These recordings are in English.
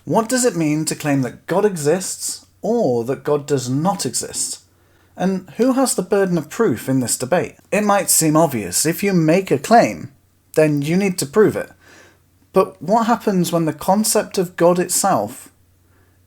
What does it mean to claim that God exists or that God does not exist? And who has the burden of proof in this debate? It might seem obvious. If you make a claim, then you need to prove it. But what happens when the concept of God itself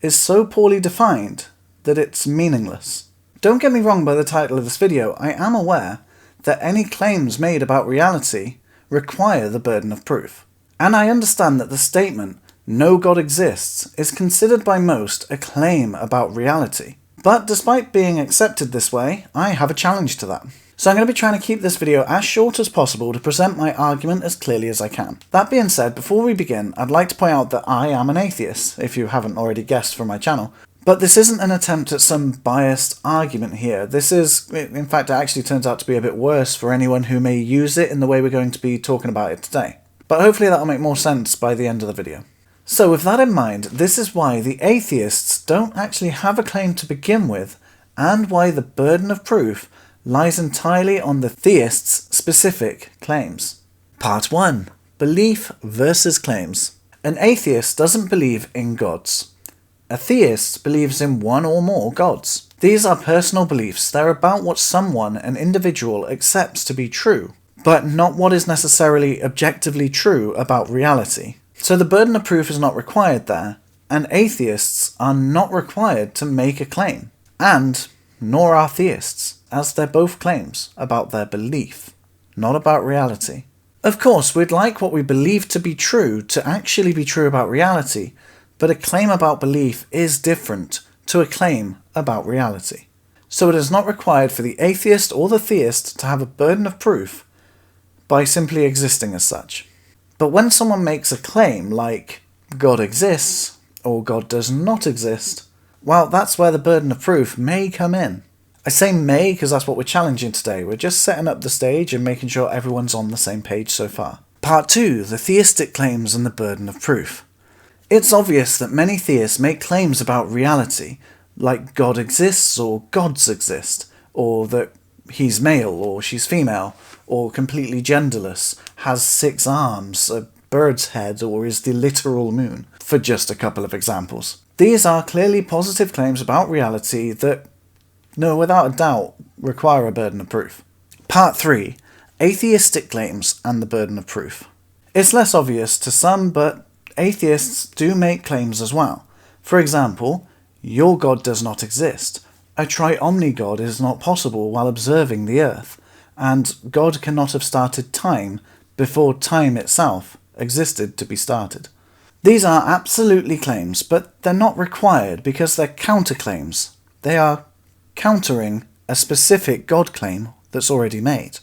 is so poorly defined that it's meaningless? Don't get me wrong by the title of this video. I am aware that any claims made about reality require the burden of proof. And I understand that the statement, "No God exists," is considered by most a claim about reality. But despite being accepted this way, I have a challenge to that. So I'm going to be trying to keep this video as short as possible to present my argument as clearly as I can. That being said, before we begin, I'd like to point out that I am an atheist, if you haven't already guessed from my channel. But this isn't an attempt at some biased argument here. This is, in fact, it actually turns out to be a bit worse for anyone who may use it in the way we're going to be talking about it today. But hopefully that'll make more sense by the end of the video. So with that in mind, this is why the atheists don't actually have a claim to begin with, and why the burden of proof lies entirely on the theists' specific claims. Part 1. Belief versus claims. An atheist doesn't believe in gods. A theist believes in one or more gods. These are personal beliefs. They're about what someone, an individual, accepts to be true, but not what is necessarily objectively true about reality. So the burden of proof is not required there, and atheists are not required to make a claim. And nor are theists, as they're both claims about their belief, not about reality. Of course, we'd like what we believe to be true to actually be true about reality, but a claim about belief is different to a claim about reality. So it is not required for the atheist or the theist to have a burden of proof by simply existing as such. But when someone makes a claim like God exists or God does not exist, well, that's where the burden of proof may come in. I say may because that's what we're challenging today. We're just setting up the stage and making sure everyone's on the same page so far. Part 2, the theistic claims and the burden of proof. It's obvious that many theists make claims about reality, like God exists or gods exist, or that he's male or she's female, or completely genderless, has 6 arms, a bird's head, or is the literal moon, for just a couple of examples. These are clearly positive claims about reality that, no, without a doubt, require a burden of proof. Part 3. Atheistic claims and the burden of proof. It's less obvious to some, but atheists do make claims as well. For example, your God does not exist. A tri-omni God is not possible while observing the earth, and God cannot have started time before time itself existed to be started. These are absolutely claims, but they're not required because they're counterclaims. They are countering a specific God claim that's already made.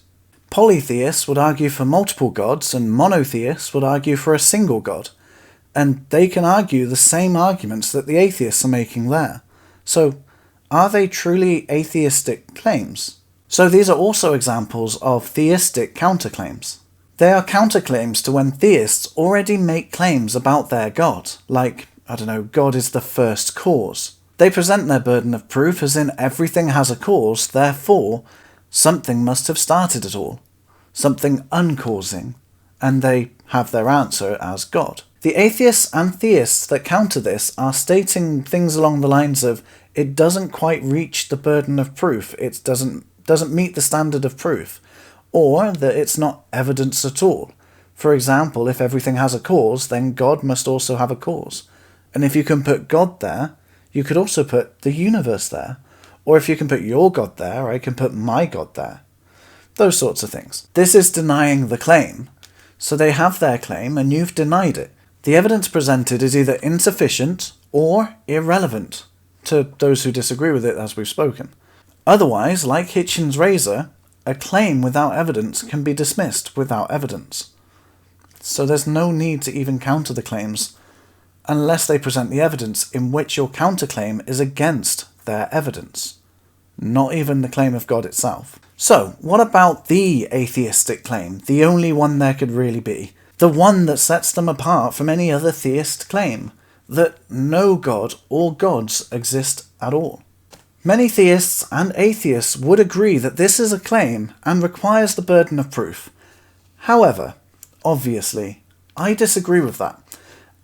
Polytheists would argue for multiple gods, and monotheists would argue for a single God. And they can argue the same arguments that the atheists are making there. So, are they truly atheistic claims? So these are also examples of theistic counterclaims. They are counterclaims to when theists already make claims about their God, like, God is the first cause. They present their burden of proof as in everything has a cause, therefore something must have started it all, something uncausing, and they have their answer as God. The atheists and theists that counter this are stating things along the lines of, it doesn't quite reach the burden of proof, it doesn't meet the standard of proof, or that it's not evidence at all. For example, if everything has a cause, then God must also have a cause. And if you can put God there, you could also put the universe there. Or if you can put your God there, I can put my God there. Those sorts of things. This is denying the claim. So they have their claim and you've denied it. The evidence presented is either insufficient or irrelevant to those who disagree with it, as we've spoken. Otherwise, like Hitchens' razor, a claim without evidence can be dismissed without evidence. So there's no need to even counter the claims unless they present the evidence in which your counterclaim is against their evidence, not even the claim of God itself. So, what about the atheistic claim, the only one there could really be? The one that sets them apart from any other theist claim, that no God or gods exist at all. Many theists and atheists would agree that this is a claim and requires the burden of proof. However, obviously, I disagree with that.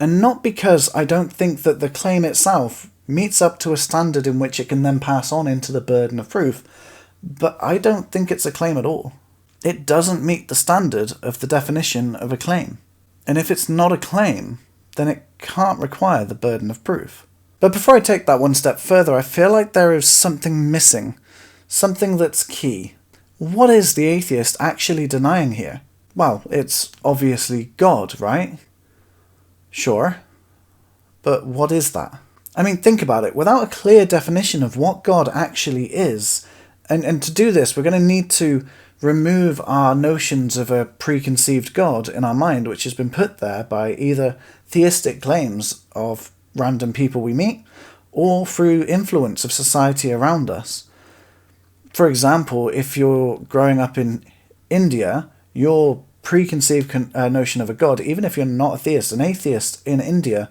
And not because I don't think that the claim itself meets up to a standard in which it can then pass on into the burden of proof, but I don't think it's a claim at all. It doesn't meet the standard of the definition of a claim. And if it's not a claim, then it can't require the burden of proof. But before I take that one step further, I feel like there is something missing, something that's key. What is the atheist actually denying here? Well, it's obviously God, right? Sure. But what is that? I mean, think about it. Without a clear definition of what God actually is, and to do this, we're going to need to remove our notions of a preconceived God in our mind, which has been put there by either theistic claims of random people we meet, or through influence of society around us. For example, if you're growing up in India, your preconceived notion of a God, even if you're not a theist, an atheist in India,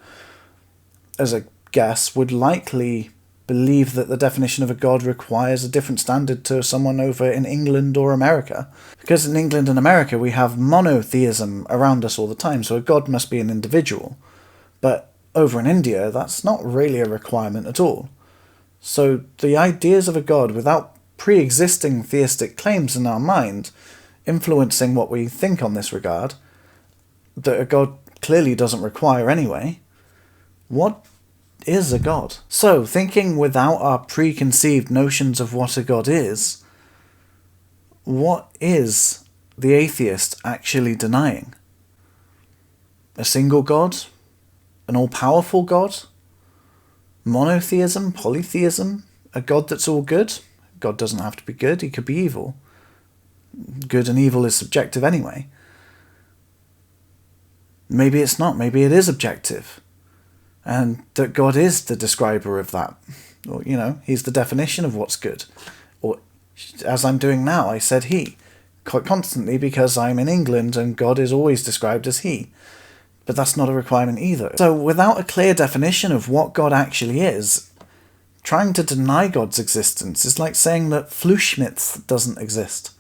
as a guess, would likely believe that the definition of a God requires a different standard to someone over in England or America. Because in England and America we have monotheism around us all the time, so a God must be an individual. But over in India, that's not really a requirement at all. So the ideas of a God without pre-existing theistic claims in our mind influencing what we think on this regard, that a God clearly doesn't require anyway, what is a God? So, thinking without our preconceived notions of what a God is, what is the atheist actually denying? A single God? An all-powerful God? Monotheism? Polytheism? A God that's all good? God doesn't have to be good, he could be evil. Good and evil is subjective anyway. Maybe it's not, maybe it is objective. And that God is the describer of that. Or, he's the definition of what's good. Or, as I'm doing now, I said he. Quite constantly because I'm in England and God is always described as he. But that's not a requirement either. So without a clear definition of what God actually is, trying to deny God's existence is like saying that Fluschmidth doesn't exist.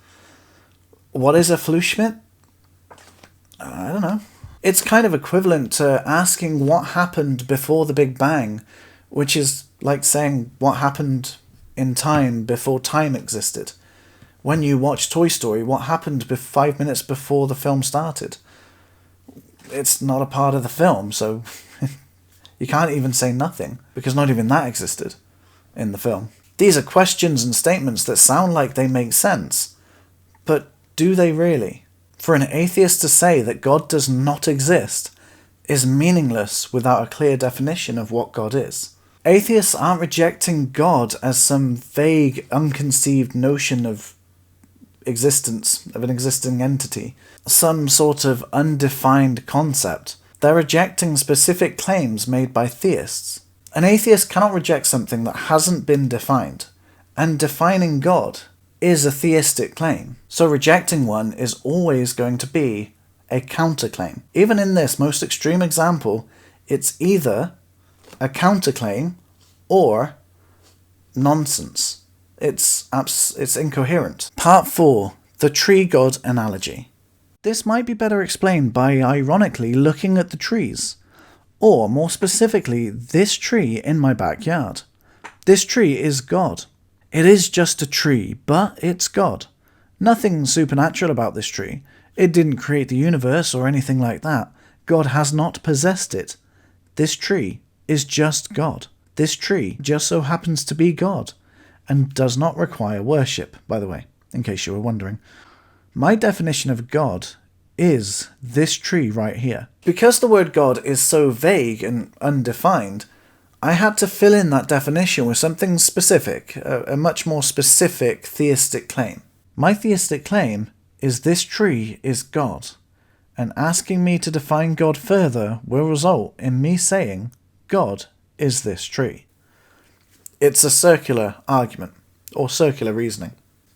What is a Fluschmidth? I don't know. It's kind of equivalent to asking what happened before the Big Bang, which is like saying what happened in time before time existed. When you watch Toy Story, what happened 5 minutes before the film started? It's not a part of the film, so you can't even say nothing, because not even that existed in the film. These are questions and statements that sound like they make sense, but do they really? For an atheist to say that God does not exist is meaningless without a clear definition of what God is. Atheists aren't rejecting God as some vague, unconceived notion of existence, of an existing entity, some sort of undefined concept. They're rejecting specific claims made by theists. An atheist cannot reject something that hasn't been defined, and defining God is a theistic claim. So rejecting one is always going to be a counterclaim. Even in this most extreme example, it's either a counterclaim or nonsense. It's incoherent. Part 4. The tree god analogy. This might be better explained by ironically looking at the trees. Or, more specifically, this tree in my backyard. This tree is God. It is just a tree, but it's God. Nothing supernatural about this tree. It didn't create the universe or anything like that. God has not possessed it. This tree is just God. This tree just so happens to be God, and does not require worship, by the way, in case you were wondering. My definition of God is this tree right here. Because the word God is so vague and undefined, I had to fill in that definition with something specific, a much more specific theistic claim. My theistic claim is this tree is God, and asking me to define God further will result in me saying God is this tree. It's a circular argument, or circular reasoning.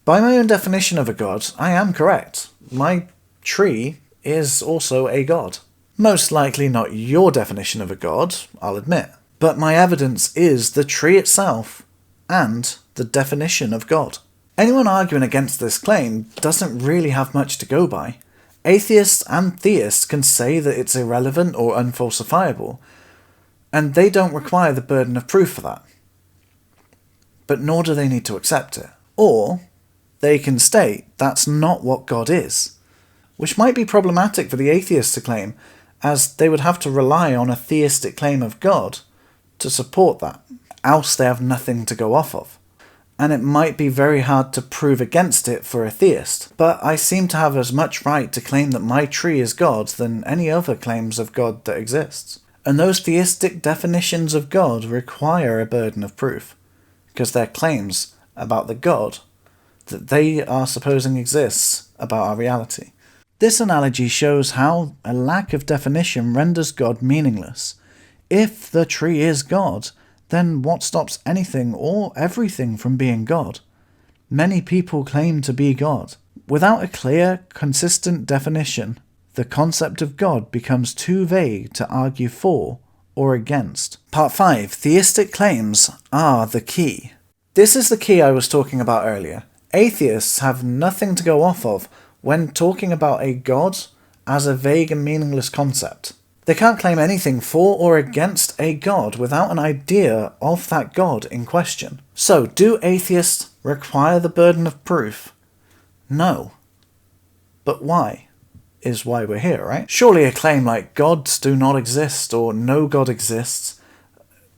By my own definition of a God, I am correct. My tree is also a God. Most likely not your definition of a God, I'll admit. But my evidence is the tree itself and the definition of God. Anyone arguing against this claim doesn't really have much to go by, Atheists and theists can say that it's irrelevant or unfalsifiable, and they don't require the burden of proof for that. But nor do they need to accept it. Or they can state that's not what God is, which might be problematic for the atheists to claim, as they would have to rely on a theistic claim of God to support that, else they have nothing to go off of. And it might be very hard to prove against it for a theist, but I seem to have as much right to claim that my tree is God than any other claims of God that exists. And those theistic definitions of God require a burden of proof, because they're claims about the God that they are supposing exists about our reality. This analogy shows how a lack of definition renders God meaningless. If the tree is God, then what stops anything or everything from being God? Many people claim to be God. Without a clear, consistent definition, the concept of God becomes too vague to argue for or against. Part 5. Theistic claims are the key. This is the key I was talking about earlier. Atheists have nothing to go off of when talking about a God as a vague and meaningless concept. They can't claim anything for or against a God without an idea of that God in question. So, do atheists require the burden of proof? No. But why? Is why we're here, right? Surely a claim like gods do not exist or no God exists,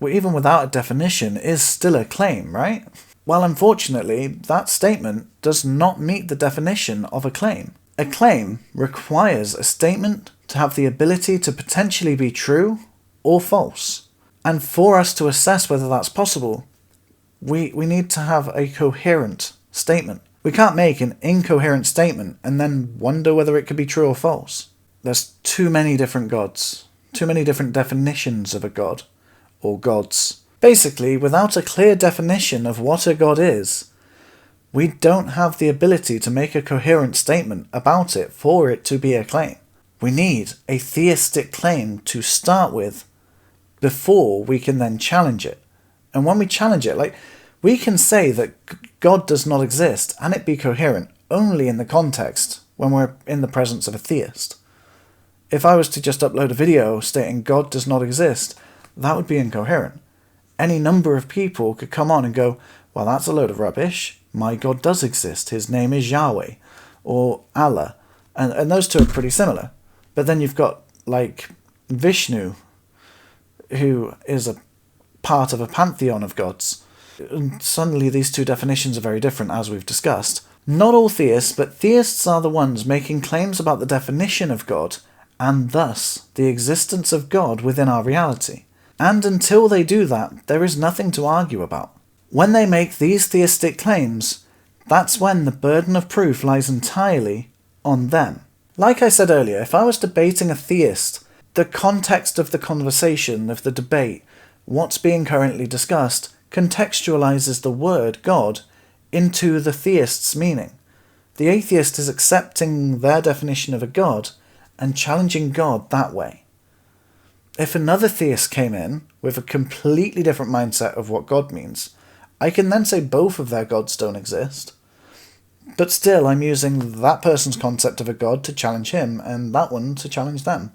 even without a definition, is still a claim, right? Well, unfortunately, that statement does not meet the definition of a claim. A claim requires a statement to have the ability to potentially be true or false. And for us to assess whether that's possible, we need to have a coherent statement. We can't make an incoherent statement and then wonder whether it could be true or false. There's too many different gods, too many different definitions of a god, or gods. Basically, without a clear definition of what a god is, we don't have the ability to make a coherent statement about it for it to be a claim. We need a theistic claim to start with before we can then challenge it. And when we challenge it, we can say that God does not exist and it be coherent only in the context when we're in the presence of a theist. If I was to just upload a video stating God does not exist, that would be incoherent. Any number of people could come on and go, well, that's a load of rubbish. My God does exist. His name is Yahweh or Allah. And those two are pretty similar. But then you've got, Vishnu, who is a part of a pantheon of gods. And suddenly these two definitions are very different, as we've discussed. Not all theists, but theists are the ones making claims about the definition of God, and thus the existence of God within our reality. And until they do that, there is nothing to argue about. When they make these theistic claims, that's when the burden of proof lies entirely on them. Like I said earlier, if I was debating a theist, the context of the conversation, of the debate, what's being currently discussed, contextualizes the word God into the theist's meaning. The atheist is accepting their definition of a God and challenging God that way. If another theist came in with a completely different mindset of what God means, I can then say both of their gods don't exist. But still, I'm using that person's concept of a god to challenge him, and that one to challenge them.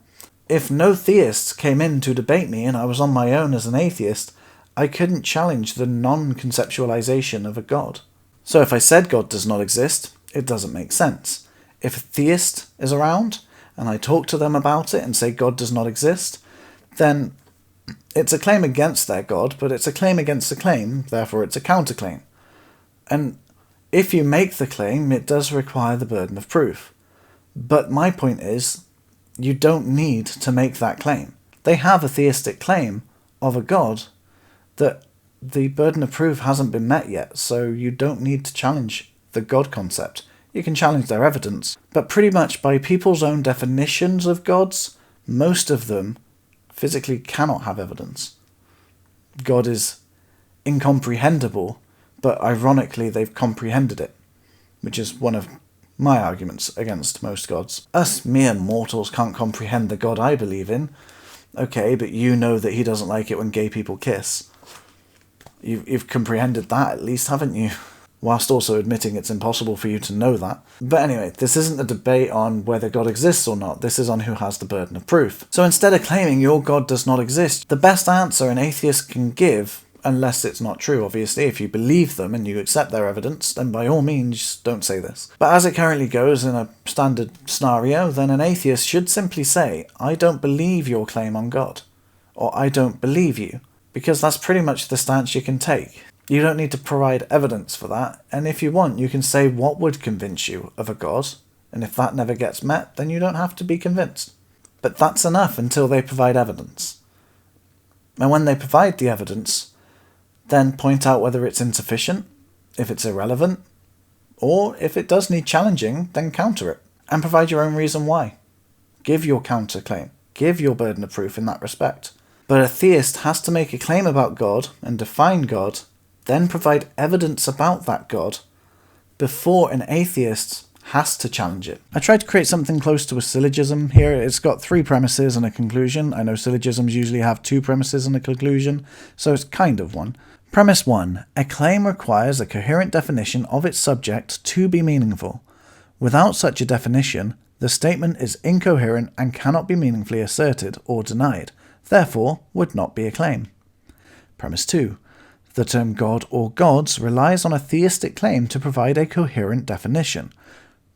If no theists came in to debate me and I was on my own as an atheist, I couldn't challenge the non-conceptualization of a god. So if I said God does not exist, it doesn't make sense. If a theist is around, and I talk to them about it and say God does not exist, then it's a claim against their God, but it's a claim against a claim, therefore it's a counterclaim. And if you make the claim, it does require the burden of proof. But my point is, you don't need to make that claim. They have a theistic claim of a God that the burden of proof hasn't been met yet, so you don't need to challenge the God concept. You can challenge their evidence, but pretty much by people's own definitions of gods, most of them physically cannot have evidence. God is incomprehensible, but ironically they've comprehended it, which is one of my arguments against most gods. Us mere mortals can't comprehend the God I believe in. Okay, but you know that he doesn't like it when gay people kiss. You've comprehended that at least, haven't you? whilst also admitting it's impossible for you to know that. But anyway, this isn't a debate on whether God exists or not, this is on who has the burden of proof. So instead of claiming your God does not exist, the best answer an atheist can give, unless it's not true obviously, if you believe them and you accept their evidence, then by all means don't say this. But as it currently goes in a standard scenario, then an atheist should simply say, I don't believe your claim on God, or I don't believe you, because that's pretty much the stance you can take. You don't need to provide evidence for that, and if you want, you can say what would convince you of a God, and if that never gets met, then you don't have to be convinced. But that's enough until they provide evidence. And when they provide the evidence, then point out whether it's insufficient, if it's irrelevant, or if it does need challenging, then counter it, and provide your own reason why. Give your counterclaim, give your burden of proof in that respect. But a theist has to make a claim about God and define God, then provide evidence about that God before an atheist has to challenge it. I tried to create something close to a syllogism here. It's got 3 premises and a conclusion. I know syllogisms usually have 2 premises and a conclusion, so it's kind of one. Premise 1. A claim requires a coherent definition of its subject to be meaningful. Without such a definition, the statement is incoherent and cannot be meaningfully asserted or denied, therefore would not be a claim. Premise 2. The term God or gods relies on a theistic claim to provide a coherent definition.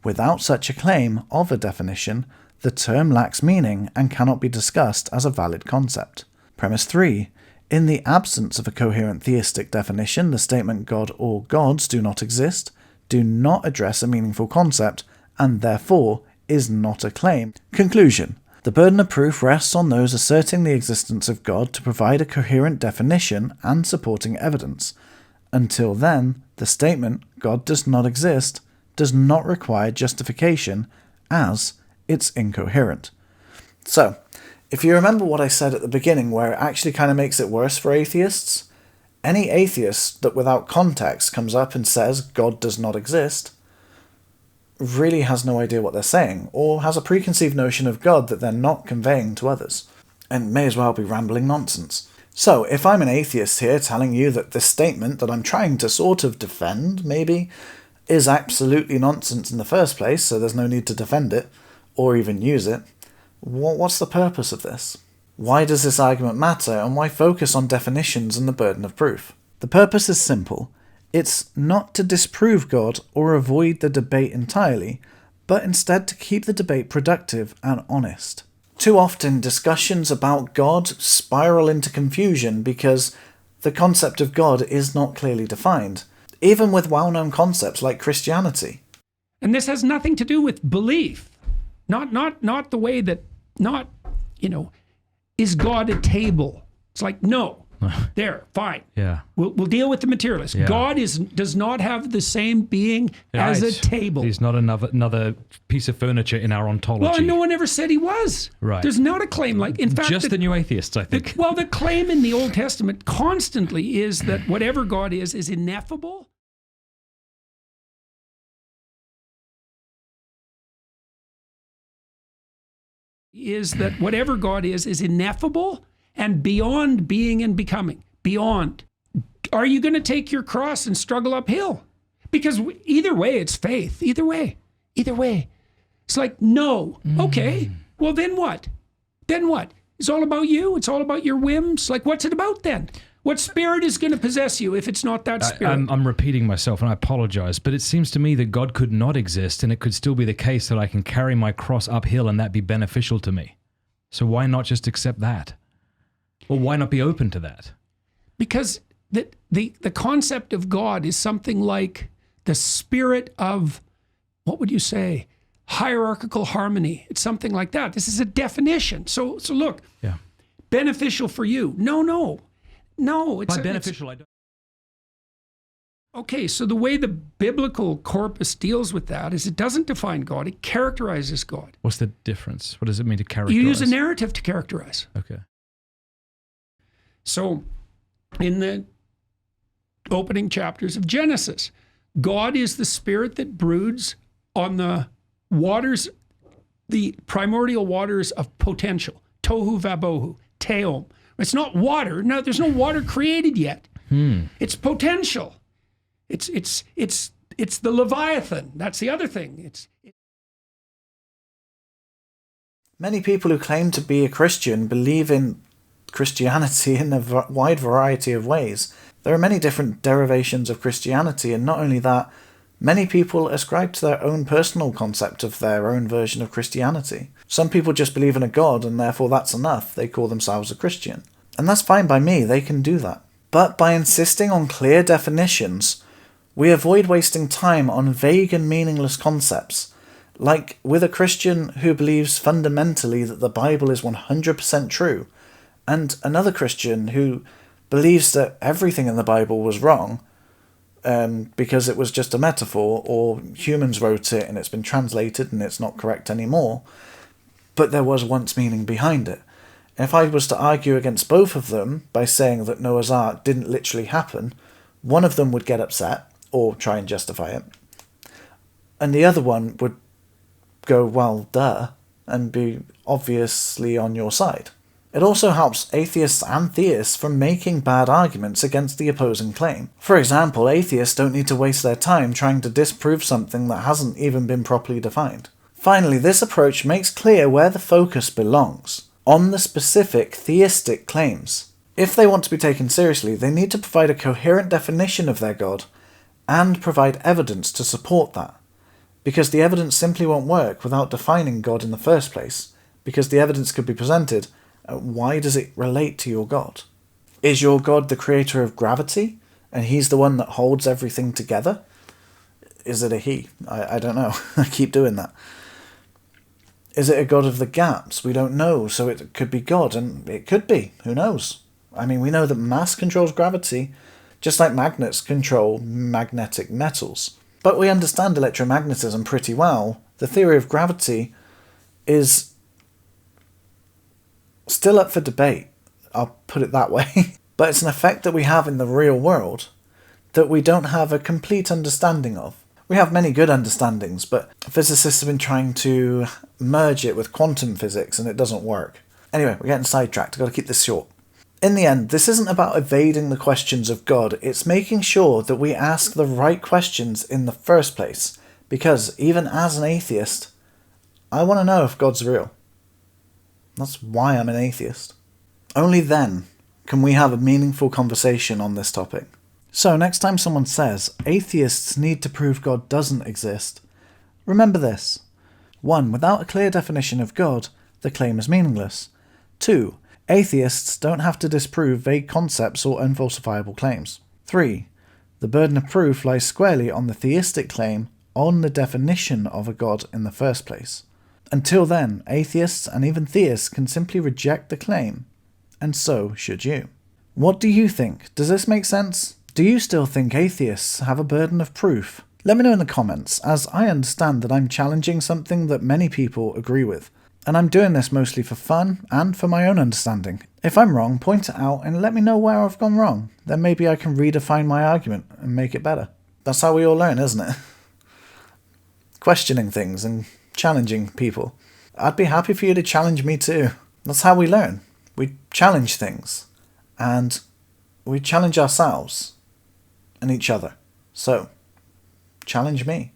Without such a claim of a definition, the term lacks meaning and cannot be discussed as a valid concept. Premise 3. In the absence of a coherent theistic definition, the statement God or gods do not exist, do not address a meaningful concept, and therefore is not a claim. Conclusion. The burden of proof rests on those asserting the existence of God to provide a coherent definition and supporting evidence. Until then, the statement, God does not exist, does not require justification as it's incoherent. So, if you remember what I said at the beginning where it actually kind of makes it worse for atheists, any atheist that without context comes up and says God does not exist really has no idea what they're saying, or has a preconceived notion of God that they're not conveying to others, and may as well be rambling nonsense. So, if I'm an atheist here telling you that this statement that I'm trying to sort of defend, maybe, is absolutely nonsense in the first place, so there's no need to defend it, or even use it, what's the purpose of this? Why does this argument matter, and why focus on definitions and the burden of proof? The purpose is simple. It's not to disprove God or avoid the debate entirely, but instead to keep the debate productive and honest. Too often, discussions about God spiral into confusion because the concept of God is not clearly defined, even with well-known concepts like Christianity. And this has nothing to do with belief. Not the way that, is God a table? It's like, no. There, fine. Yeah. We'll deal with the materialist. Yeah. God does not have the same being as a table. He's not another piece of furniture in our ontology. Well, no one ever said he was. Right. There's not a claim like. In fact, just the new atheists, I think. The claim in the Old Testament constantly is that whatever God is ineffable. Is that whatever God is ineffable and beyond being and becoming. Beyond. Are you going to take your cross and struggle uphill? Because either way, it's faith. Either way. It's like, no. Okay. Well, then what? It's all about you. It's all about your whims. Like, what's it about then? What spirit is going to possess you if it's not that spirit? I'm repeating myself and I apologize, but it seems to me that God could not exist and it could still be the case that I can carry my cross uphill and that be beneficial to me. So why not just accept that? Or why not be open to that? Because the concept of God is something like the spirit of, what would you say, hierarchical harmony. It's something like that. This is a definition. So look, yeah. Beneficial for you. No. It's by beneficial, I don't. Okay, so the way the biblical corpus deals with that is it doesn't define God, it characterizes God. What's the difference? What does it mean to characterize? You use a narrative to characterize. Okay. So, in the opening chapters of Genesis, God is the spirit that broods on the waters, the primordial waters of potential. Tohu vabohu, teom. It's not water. No, there's no water created yet. It's potential. It's the Leviathan. That's the other thing. Many people who claim to be a Christian believe in Christianity in a wide variety of ways. There are many different derivations of Christianity, and not only that, many people ascribe to their own personal concept of their own version of Christianity. Some people just believe in a God, and therefore that's enough. They call themselves a Christian. And that's fine by me, they can do that. But by insisting on clear definitions, we avoid wasting time on vague and meaningless concepts. Like with a Christian who believes fundamentally that the Bible is 100% true, and another Christian who believes that everything in the Bible was wrong, because it was just a metaphor, or humans wrote it and it's been translated and it's not correct anymore, but there was once meaning behind it. If I was to argue against both of them by saying that Noah's Ark didn't literally happen, one of them would get upset, or try and justify it, and the other one would go, well, duh, and be obviously on your side. It also helps atheists and theists from making bad arguments against the opposing claim. For example, atheists don't need to waste their time trying to disprove something that hasn't even been properly defined. Finally, this approach makes clear where the focus belongs, on the specific theistic claims. If they want to be taken seriously, they need to provide a coherent definition of their God, and provide evidence to support that. Because the evidence simply won't work without defining God in the first place, because the evidence could be presented. Why does it relate to your God? Is your God the creator of gravity, and he's the one that holds everything together? Is it a he? I don't know. I keep doing that. Is it a God of the gaps? We don't know, so it could be God, and it could be. Who knows? I mean, we know that mass controls gravity, just like magnets control magnetic metals. But we understand electromagnetism pretty well. The theory of gravity is still up for debate, I'll put it that way. But it's an effect that we have in the real world that we don't have a complete understanding of. We have many good understandings, but physicists have been trying to merge it with quantum physics and it doesn't work. Anyway, we're getting sidetracked, I've got to keep this short. In the end, this isn't about evading the questions of God, it's making sure that we ask the right questions in the first place. Because even as an atheist, I want to know if God's real. That's why I'm an atheist. Only then can we have a meaningful conversation on this topic. So next time someone says, atheists need to prove God doesn't exist, remember this. 1. Without a clear definition of God, the claim is meaningless. 2. Atheists don't have to disprove vague concepts or unfalsifiable claims. 3. The burden of proof lies squarely on the theistic claim on the definition of a God in the first place. Until then, atheists and even theists can simply reject the claim, and so should you. What do you think? Does this make sense? Do you still think atheists have a burden of proof? Let me know in the comments, as I understand that I'm challenging something that many people agree with. And I'm doing this mostly for fun and for my own understanding. If I'm wrong, point it out and let me know where I've gone wrong. Then maybe I can redefine my argument and make it better. That's how we all learn, isn't it? Questioning things and challenging people. I'd be happy for you to challenge me too. That's how we learn. We challenge things. And we challenge ourselves and each other. So, challenge me.